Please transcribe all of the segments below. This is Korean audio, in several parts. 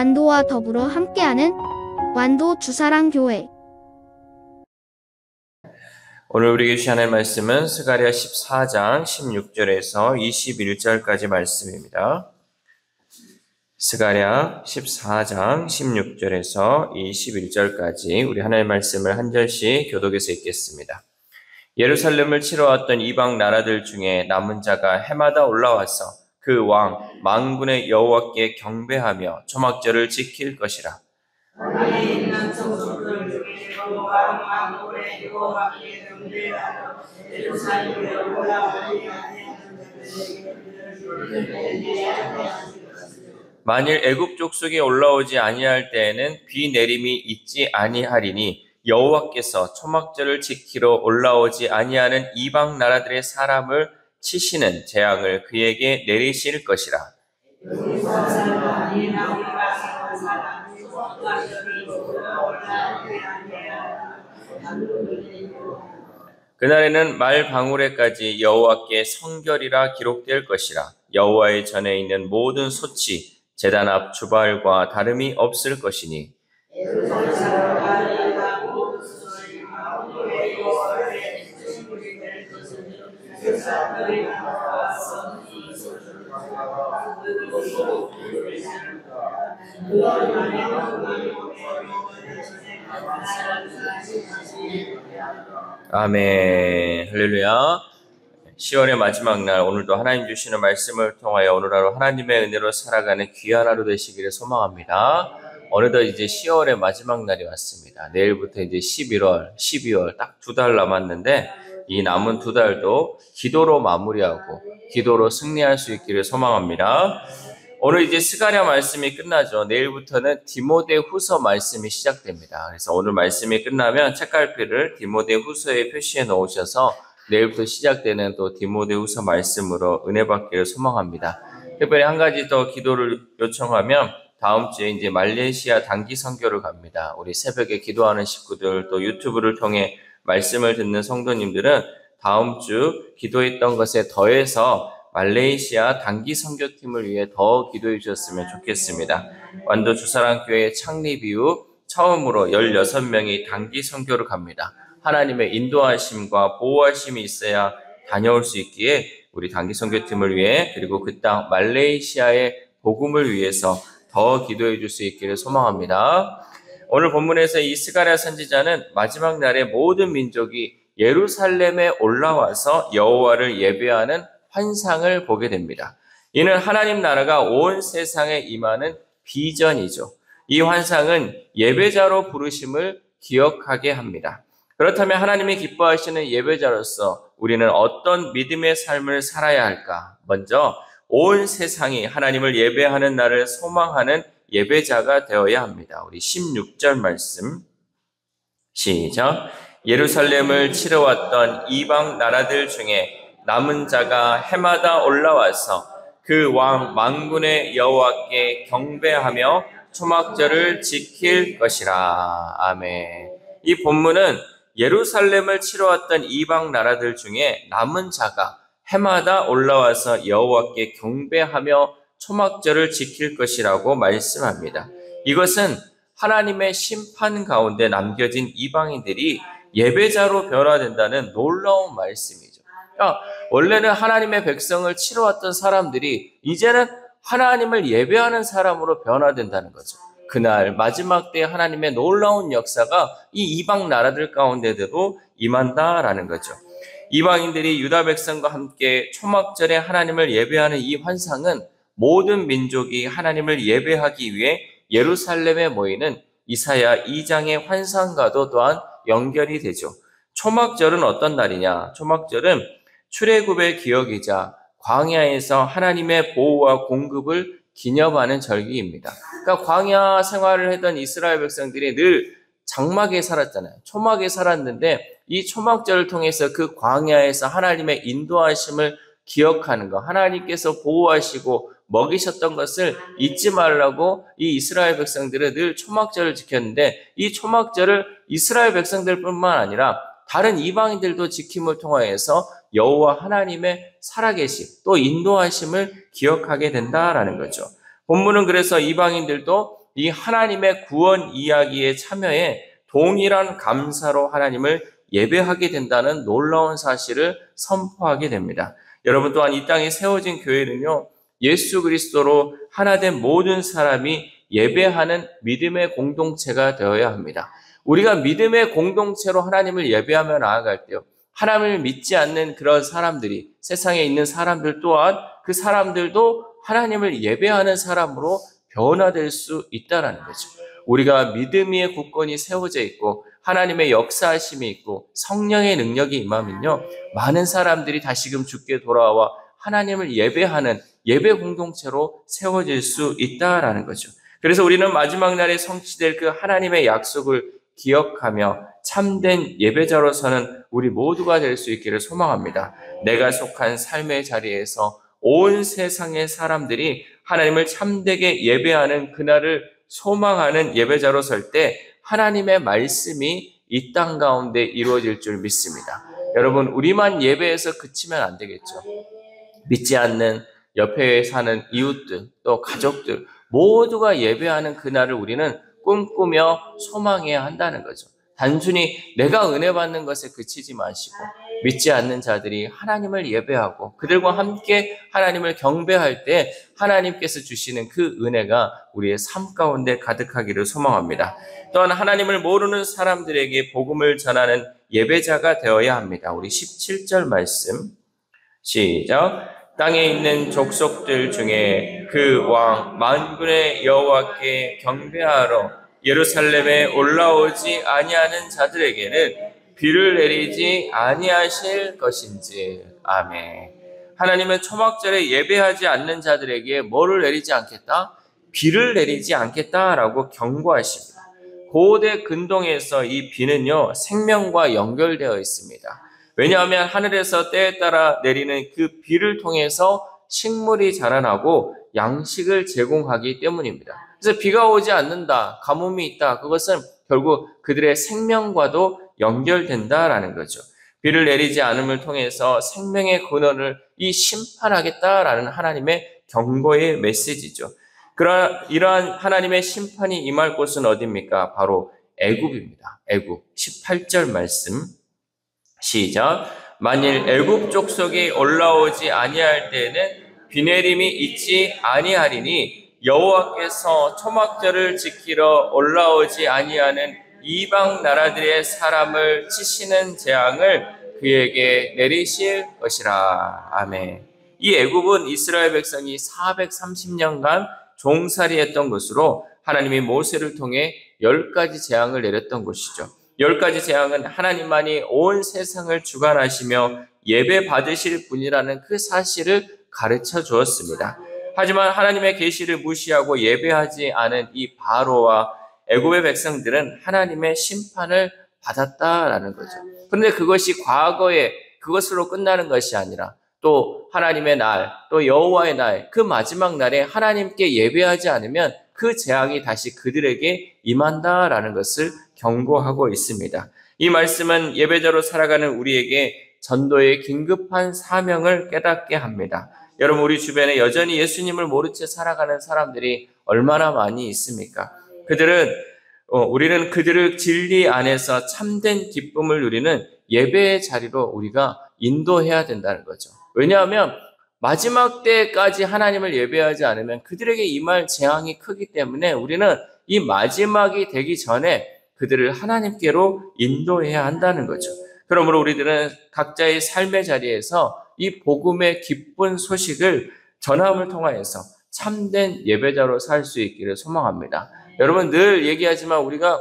완도와 더불어 함께하는 완도 주사랑교회. 오늘 우리에게 주신 하나님의 말씀은 스가랴 14장 16절에서 21절까지 말씀입니다. 스가랴 14장 16절에서 21절까지 우리 하나님의 말씀을 한 절씩 교독해서 읽겠습니다. 예루살렘을 치러 왔던 이방 나라들 중에 남은 자가 해마다 올라와서 그 왕 만군의 여호와께 경배하며 초막절을 지킬 것이라. 만일 애굽 족속에 올라오지 아니할 때에는 비 내림이 있지 아니하리니 여호와께서 초막절을 지키러 올라오지 아니하는 이방 나라들의 사람을 치시는 재앙을 그에게 내리실 것이라. 그날에는 말 방울에까지 여호와께 성결이라 기록될 것이라. 여호와의 전에 있는 모든 소치 제단 앞 주발과 다름이 없을 것이니 아멘. 할렐루야. 10월의 마지막 날 오늘도 하나님 주시는 말씀을 통하여 오늘 하루 하나님의 은혜로 살아가는 귀한 하루 되시기를 소망합니다. 어느덧 이제 10월의 마지막 날이 왔습니다. 내일부터 이제 11월, 12월 딱 2달 남았는데 이 남은 2달도 기도로 마무리하고 기도로 승리할 수 있기를 소망합니다. 오늘 이제 스가랴 말씀이 끝나죠. 내일부터는 디모데후서 말씀이 시작됩니다. 그래서 오늘 말씀이 끝나면 책갈피를 디모데후서에 표시해 놓으셔서 내일부터 시작되는 또 디모데후서 말씀으로 은혜 받기를 소망합니다. 특별히 한 가지 더 기도를 요청하면 다음 주에 이제 말레이시아 단기 선교를 갑니다. 우리 새벽에 기도하는 식구들 또 유튜브를 통해 말씀을 듣는 성도님들은 다음 주 기도했던 것에 더해서 말레이시아 단기 선교팀을 위해 더 기도해 주셨으면 좋겠습니다. 완도 주사랑교회 창립 이후 처음으로 16명이 단기 선교를 갑니다. 하나님의 인도하심과 보호하심이 있어야 다녀올 수 있기에 우리 단기 선교팀을 위해 그리고 그 땅 말레이시아의 복음을 위해서 더 기도해 줄 수 있기를 소망합니다. 오늘 본문에서 이 스가랴 선지자는 마지막 날에 모든 민족이 예루살렘에 올라와서 여호와를 예배하는 환상을 보게 됩니다. 이는 하나님 나라가 온 세상에 임하는 비전이죠. 이 환상은 예배자로 부르심을 기억하게 합니다. 그렇다면 하나님이 기뻐하시는 예배자로서 우리는 어떤 믿음의 삶을 살아야 할까? 먼저 온 세상이 하나님을 예배하는 날을 소망하는 예배자가 되어야 합니다. 우리 16절 말씀 시작. 예루살렘을 치러 왔던 이방 나라들 중에 남은 자가 해마다 올라와서 그 왕 만군의 여호와께 경배하며 초막절을 지킬 것이라. 아멘. 이 본문은 예루살렘을 치러 왔던 이방 나라들 중에 남은 자가 해마다 올라와서 여호와께 경배하며 초막절을 지킬 것이라고 말씀합니다. 이것은 하나님의 심판 가운데 남겨진 이방인들이 예배자로 변화된다는 놀라운 말씀이죠. 그러니까 원래는 하나님의 백성을 치러 왔던 사람들이 이제는 하나님을 예배하는 사람으로 변화된다는 거죠. 그날 마지막 때 하나님의 놀라운 역사가 이 이방 나라들 가운데도 임한다라는 거죠. 이방인들이 유다 백성과 함께 초막절에 하나님을 예배하는 이 환상은 모든 민족이 하나님을 예배하기 위해 예루살렘에 모이는 이사야 2장의 환상과도 또한 연결이 되죠. 초막절은 어떤 날이냐? 초막절은 출애굽의 기억이자 광야에서 하나님의 보호와 공급을 기념하는 절기입니다. 그러니까 광야 생활을 하던 이스라엘 백성들이 늘 장막에 살았잖아요. 초막에 살았는데 이 초막절을 통해서 그 광야에서 하나님의 인도하심을 기억하는 것, 하나님께서 보호하시고 먹이셨던 것을 잊지 말라고 이 이스라엘 백성들은 늘 초막절을 지켰는데 이 초막절을 이스라엘 백성들뿐만 아니라 다른 이방인들도 지킴을 통하여서 여호와 하나님의 살아계심 또 인도하심을 기억하게 된다라는 거죠. 본문은 그래서 이방인들도 이 하나님의 구원 이야기에 참여해 동일한 감사로 하나님을 예배하게 된다는 놀라운 사실을 선포하게 됩니다. 여러분 또한 이 땅에 세워진 교회는요, 예수 그리스도로 하나 된 모든 사람이 예배하는 믿음의 공동체가 되어야 합니다. 우리가 믿음의 공동체로 하나님을 예배하며 나아갈 때요, 하나님을 믿지 않는 그런 사람들이, 세상에 있는 사람들 또한 그 사람들도 하나님을 예배하는 사람으로 변화될 수 있다는 거죠. 우리가 믿음 위에 굳건히 세워져 있고 하나님의 역사하심이 있고 성령의 능력이 임하면요, 많은 사람들이 다시금 주께 돌아와 하나님을 예배하는 예배 공동체로 세워질 수 있다라는 거죠. 그래서 우리는 마지막 날에 성취될 그 하나님의 약속을 기억하며 참된 예배자로서는 우리 모두가 될 수 있기를 소망합니다. 내가 속한 삶의 자리에서 온 세상의 사람들이 하나님을 참되게 예배하는 그날을 소망하는 예배자로 설 때 하나님의 말씀이 이 땅 가운데 이루어질 줄 믿습니다. 여러분, 우리만 예배에서 그치면 안 되겠죠. 믿지 않는 옆에 사는 이웃들, 또 가족들 모두가 예배하는 그날을 우리는 꿈꾸며 소망해야 한다는 거죠. 단순히 내가 은혜 받는 것에 그치지 마시고 믿지 않는 자들이 하나님을 예배하고 그들과 함께 하나님을 경배할 때 하나님께서 주시는 그 은혜가 우리의 삶 가운데 가득하기를 소망합니다. 또한 하나님을 모르는 사람들에게 복음을 전하는 예배자가 되어야 합니다. 우리 17절 말씀 시작. 땅에 있는 족속들 중에 그 왕 만군의 여호와께 경배하러 예루살렘에 올라오지 아니하는 자들에게는 비를 내리지 아니하실 것인지. 아멘. 하나님은 초막절에 예배하지 않는 자들에게 뭐를 내리지 않겠다? 비를 내리지 않겠다라고 경고하십니다. 고대 근동에서 이 비는요, 생명과 연결되어 있습니다. 왜냐하면 하늘에서 때에 따라 내리는 그 비를 통해서 식물이 자라나고 양식을 제공하기 때문입니다. 그래서 비가 오지 않는다, 가뭄이 있다, 그것은 결국 그들의 생명과도 연결된다라는 거죠. 비를 내리지 않음을 통해서 생명의 근원을 심판하겠다라는 하나님의 경고의 메시지죠. 이러한 하나님의 심판이 임할 곳은 어디입니까? 바로 애굽입니다. 애굽 18절 말씀 시작. 만일 애굽 족속이 올라오지 아니할 때에는 비 내림이 있지 아니하리니 여호와께서 초막절을 지키러 올라오지 아니하는 이방 나라들의 사람을 치시는 재앙을 그에게 내리실 것이라. 아멘. 이 애굽은 이스라엘 백성이 430년간 종살이했던 것으로 하나님이 모세를 통해 10가지 재앙을 내렸던 것이죠. 10가지 재앙은 하나님만이 온 세상을 주관하시며 예배 받으실 분이라는 그 사실을 가르쳐 주었습니다. 하지만 하나님의 계시를 무시하고 예배하지 않은 이 바로와 애굽의 백성들은 하나님의 심판을 받았다라는 거죠. 그런데 그것이 과거에 그것으로 끝나는 것이 아니라 또 하나님의 날, 또 여호와의 날, 그 마지막 날에 하나님께 예배하지 않으면 그 재앙이 다시 그들에게 임한다라는 것을 경고하고 있습니다. 이 말씀은 예배자로 살아가는 우리에게 전도의 긴급한 사명을 깨닫게 합니다. 여러분, 우리 주변에 여전히 예수님을 모른 채 살아가는 사람들이 얼마나 많이 있습니까? 우리는 그들을 진리 안에서 참된 기쁨을 누리는 예배의 자리로 우리가 인도해야 된다는 거죠. 왜냐하면 마지막 때까지 하나님을 예배하지 않으면 그들에게 임할 재앙이 크기 때문에 우리는 이 마지막이 되기 전에 그들을 하나님께로 인도해야 한다는 거죠. 그러므로 우리들은 각자의 삶의 자리에서 이 복음의 기쁜 소식을 전함을 통하여서 참된 예배자로 살 수 있기를 소망합니다. 여러분, 늘 얘기하지만 우리가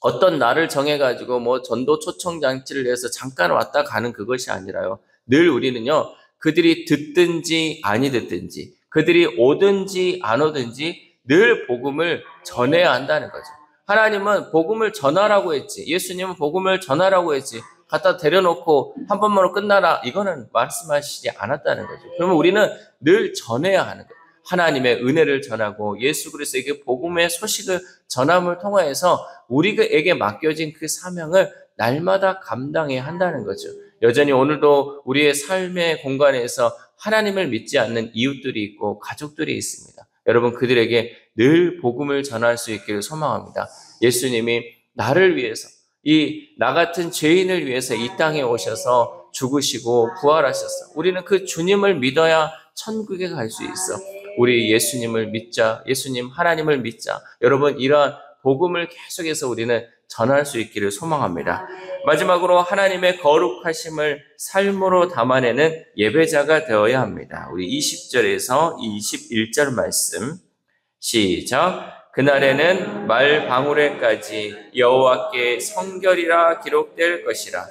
어떤 날을 정해가지고 전도 초청 장치를 해서 잠깐 왔다 가는 그것이 아니라요. 늘 우리는요, 그들이 듣든지 아니 듣든지, 그들이 오든지 안 오든지 늘 복음을 전해야 한다는 거죠. 하나님은 복음을 전하라고 했지, 예수님은 복음을 전하라고 했지, 갖다 데려놓고 한 번만으로 끝나라, 이거는 말씀하시지 않았다는 거죠. 그러면 우리는 늘 전해야 하는 거예요. 하나님의 은혜를 전하고 예수 그리스도에게 복음의 소식을 전함을 통하여서 우리에게 맡겨진 그 사명을 날마다 감당해야 한다는 거죠. 여전히 오늘도 우리의 삶의 공간에서 하나님을 믿지 않는 이웃들이 있고 가족들이 있습니다. 여러분, 그들에게 늘 복음을 전할 수 있기를 소망합니다. 예수님이 나를 위해서, 나 같은 죄인을 위해서 이 땅에 오셔서 죽으시고 부활하셨어. 우리는 그 주님을 믿어야 천국에 갈 수 있어. 우리 예수님을 믿자. 예수님 하나님을 믿자. 여러분, 이러한 복음을 계속해서 우리는 전할 수 있기를 소망합니다. 마지막으로 하나님의 거룩하심을 삶으로 담아내는 예배자가 되어야 합니다. 우리 20절에서 21절 말씀 시작. 그날에는 말 방울에까지 여호와께 성결이라 기록될 것이라.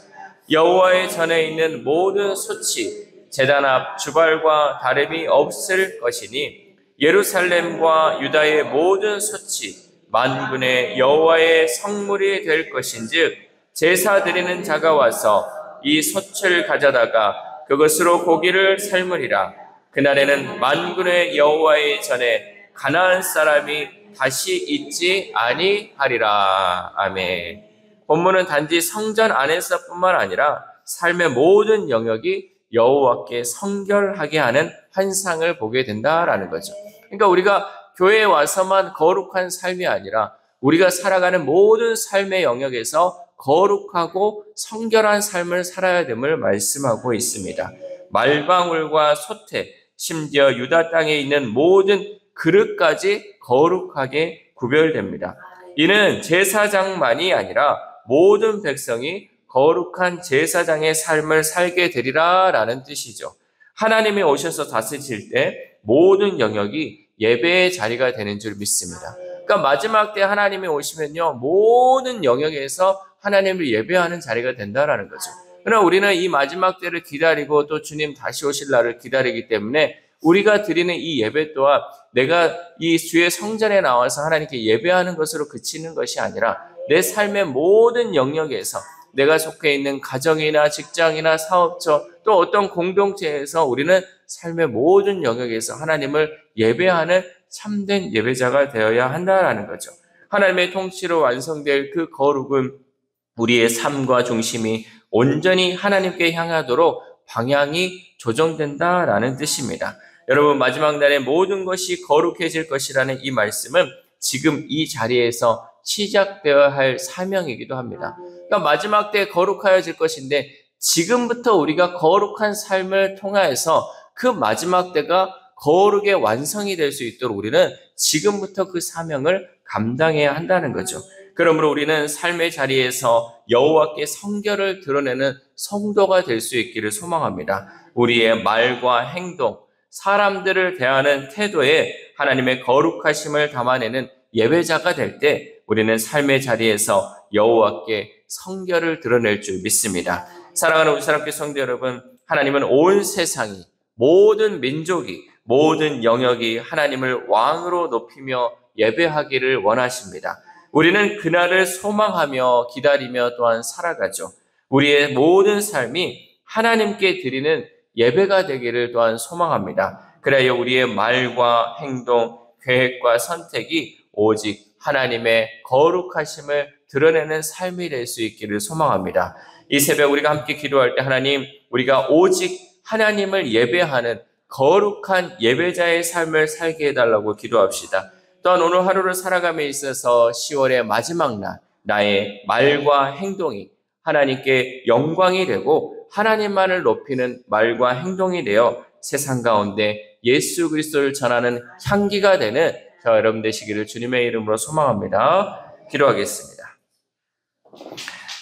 여호와의 전에 있는 모든 수치 제단 앞 주발과 다름이 없을 것이니 예루살렘과 유다의 모든 수치 만군의 여호와의 성물이 될 것인즉 제사 드리는 자가 와서 이 솥을 가져다가 그것으로 고기를 삶으리라. 그날에는 만군의 여호와의 전에 가나안 사람이 다시 있지 아니하리라. 아멘. 본문은 단지 성전 안에서뿐만 아니라 삶의 모든 영역이 여호와께 성결하게 하는 환상을 보게 된다라는 거죠. 그러니까 우리가 교회에 와서만 거룩한 삶이 아니라 우리가 살아가는 모든 삶의 영역에서 거룩하고 성결한 삶을 살아야 됨을 말씀하고 있습니다. 말방울과 솥에 심지어 유다 땅에 있는 모든 그릇까지 거룩하게 구별됩니다. 이는 제사장만이 아니라 모든 백성이 거룩한 제사장의 삶을 살게 되리라 라는 뜻이죠. 하나님이 오셔서 다스리실 때 모든 영역이 예배의 자리가 되는 줄 믿습니다. 그러니까 마지막 때 하나님이 오시면요, 모든 영역에서 하나님을 예배하는 자리가 된다라는 거죠. 그러나 우리는 이 마지막 때를 기다리고 또 주님 다시 오실 날을 기다리기 때문에 우리가 드리는 이 예배 또한 내가 이 주의 성전에 나와서 하나님께 예배하는 것으로 그치는 것이 아니라 내 삶의 모든 영역에서 내가 속해 있는 가정이나 직장이나 사업처 또 어떤 공동체에서 우리는 삶의 모든 영역에서 하나님을 예배하는 참된 예배자가 되어야 한다라는 거죠. 하나님의 통치로 완성될 그 거룩은 우리의 삶과 중심이 온전히 하나님께 향하도록 방향이 조정된다라는 뜻입니다. 여러분, 마지막 날에 모든 것이 거룩해질 것이라는 이 말씀은 지금 이 자리에서 시작되어야 할 사명이기도 합니다. 그러니까 마지막 때 거룩하여질 것인데 지금부터 우리가 거룩한 삶을 통하여서 그 마지막 때가 거룩의 완성이 될 수 있도록 우리는 지금부터 그 사명을 감당해야 한다는 거죠. 그러므로 우리는 삶의 자리에서 여호와께 성결을 드러내는 성도가 될 수 있기를 소망합니다. 우리의 말과 행동, 사람들을 대하는 태도에 하나님의 거룩하심을 담아내는 예배자가 될 때 우리는 삶의 자리에서 여호와께 성결을 드러낼 줄 믿습니다. 사랑하는 우리 사랑교회 성도 여러분, 하나님은 온 세상이, 모든 민족이, 모든 영역이 하나님을 왕으로 높이며 예배하기를 원하십니다. 우리는 그날을 소망하며 기다리며 또한 살아가죠. 우리의 모든 삶이 하나님께 드리는 예배가 되기를 또한 소망합니다. 그래야 우리의 말과 행동, 계획과 선택이 오직 하나님의 거룩하심을 드러내는 삶이 될 수 있기를 소망합니다. 이 새벽 우리가 함께 기도할 때 하나님, 우리가 오직 하나님을 예배하는 거룩한 예배자의 삶을 살게 해달라고 기도합시다. 또한 오늘 하루를 살아감에 있어서 10월의 마지막 날, 나의 말과 행동이 하나님께 영광이 되고 하나님만을 높이는 말과 행동이 되어 세상 가운데 예수 그리스도를 전하는 향기가 되는 저와 여러분 되시기를 주님의 이름으로 소망합니다. 기도하겠습니다.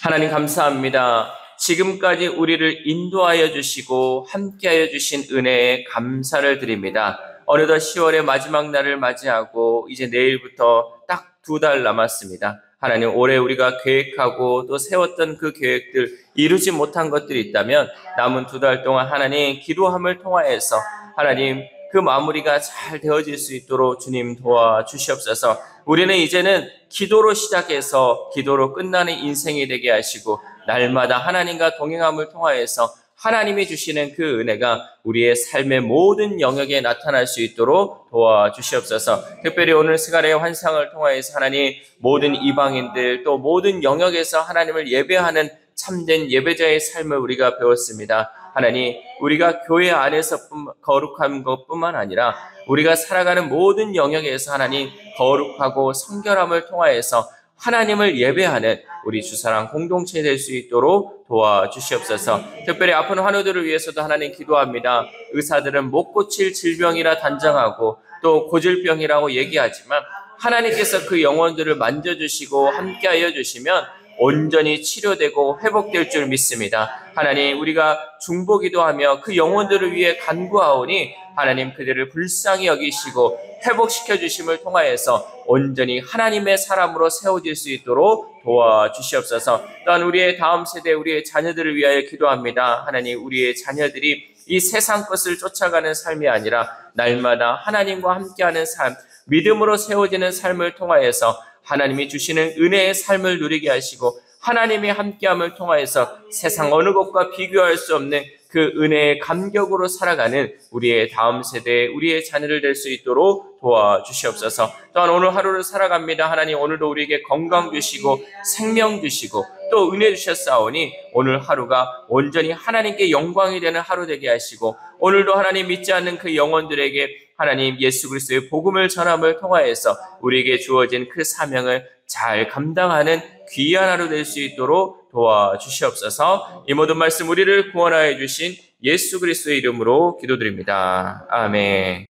하나님 감사합니다. 지금까지 우리를 인도하여 주시고 함께하여 주신 은혜에 감사를 드립니다. 어느덧 10월의 마지막 날을 맞이하고 이제 내일부터 딱 2달 남았습니다. 하나님, 올해 우리가 계획하고 또 세웠던 그 계획들 이루지 못한 것들이 있다면 남은 2달 동안 하나님 기도함을 통하여서 하나님 그 마무리가 잘 되어질 수 있도록 주님 도와주시옵소서. 우리는 이제는 기도로 시작해서 기도로 끝나는 인생이 되게 하시고 날마다 하나님과 동행함을 통하여서 하나님이 주시는 그 은혜가 우리의 삶의 모든 영역에 나타날 수 있도록 도와주시옵소서. 특별히 오늘 스가랴의 환상을 통하여서 하나님 모든 이방인들 또 모든 영역에서 하나님을 예배하는 참된 예배자의 삶을 우리가 배웠습니다. 하나님, 우리가 교회 안에서 거룩한 것뿐만 아니라 우리가 살아가는 모든 영역에서 하나님 거룩하고 성결함을 통하여서 하나님을 예배하는 우리 주사랑 공동체 될 수 있도록 도와주시옵소서. 특별히 아픈 환우들을 위해서도 하나님 기도합니다. 의사들은 못 고칠 질병이라 단정하고 또 고질병이라고 얘기하지만 하나님께서 그 영혼들을 만져주시고 함께하여 주시면 온전히 치료되고 회복될 줄 믿습니다. 하나님, 우리가 중보기도하며 그 영혼들을 위해 간구하오니 하나님 그들을 불쌍히 여기시고 회복시켜 주심을 통하여서 온전히 하나님의 사람으로 세워질 수 있도록 도와주시옵소서. 또한 우리의 다음 세대, 우리의 자녀들을 위하여 기도합니다. 하나님, 우리의 자녀들이 이 세상 것을 쫓아가는 삶이 아니라 날마다 하나님과 함께하는 삶, 믿음으로 세워지는 삶을 통하여서 하나님이 주시는 은혜의 삶을 누리게 하시고 하나님이 함께함을 통하여서 세상 어느 것과 비교할 수 없는 그 은혜의 감격으로 살아가는 우리의 다음 세대, 우리의 자녀를 될 수 있도록 도와주시옵소서. 또한 오늘 하루를 살아갑니다. 하나님, 오늘도 우리에게 건강 주시고 생명 주시고 또 은혜 주셨사오니 오늘 하루가 온전히 하나님께 영광이 되는 하루 되게 하시고 오늘도 하나님 믿지 않는 그 영혼들에게 하나님 예수 그리스도의 복음을 전함을 통하여서 우리에게 주어진 그 사명을 잘 감당하는 귀한 하루 될 수 있도록 도와주시옵소서. 이 모든 말씀 우리를 구원하여 주신 예수 그리스도의 이름으로 기도드립니다. 아멘.